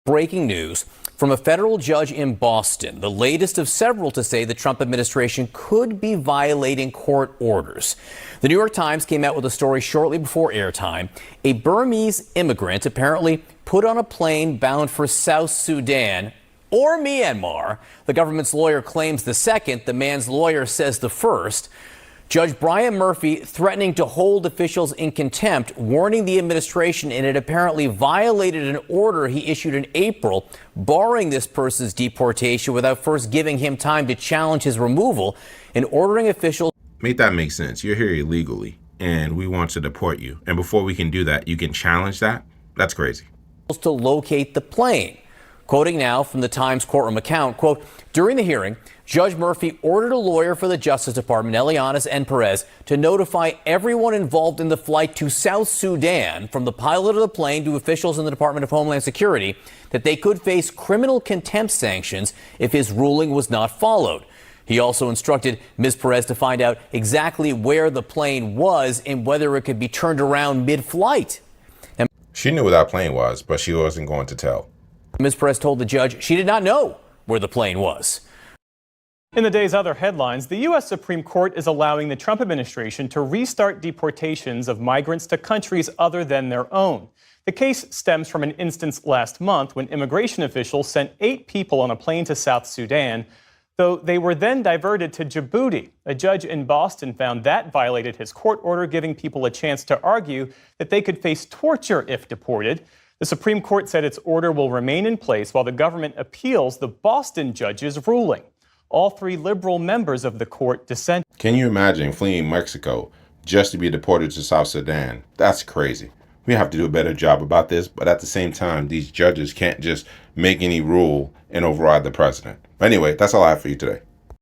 Breaking news from a federal judge in Boston, the latest of several to say the Trump administration could be violating court orders. The New York Times came out with a story shortly before airtime. A Burmese immigrant apparently put on a plane bound for South Sudan or Myanmar. The government's lawyer claims the second. The man's lawyer says the first. Judge Brian Murphy threatening to hold officials in contempt, warning the administration it had apparently violated an order he issued in April, barring this person's deportation without first giving him time to challenge his removal and ordering officials. Make that make sense. You're here illegally and we want to deport you. And before we can do that, you can challenge that? That's crazy. To locate the plane. Quoting now from the Times courtroom account, quote, during the hearing, Judge Murphy ordered a lawyer for the Justice Department, Elianis and Perez, to notify everyone involved in the flight to South Sudan, from the pilot of the plane to officials in the Department of Homeland Security, that they could face criminal contempt sanctions if his ruling was not followed. He also instructed Ms. Perez to find out exactly where the plane was and whether it could be turned around mid-flight. She knew where that plane was, but she wasn't going to tell. Ms. Perez told the judge she did not know where the plane was. In the day's other headlines, the U.S. Supreme Court is allowing the Trump administration to restart deportations of migrants to countries other than their own. The case stems from an instance last month when immigration officials sent 8 people on a plane to South Sudan, though they were then diverted to Djibouti. A judge in Boston found that violated his court order, giving people a chance to argue that they could face torture if deported. The Supreme Court said its order will remain in place while the government appeals the Boston judge's ruling. All 3 liberal members of the court dissented. Can you imagine fleeing Mexico just to be deported to South Sudan? That's crazy. We have to do a better job about this, but at the same time, these judges can't just make any rule and override the president. Anyway, that's all I have for you today.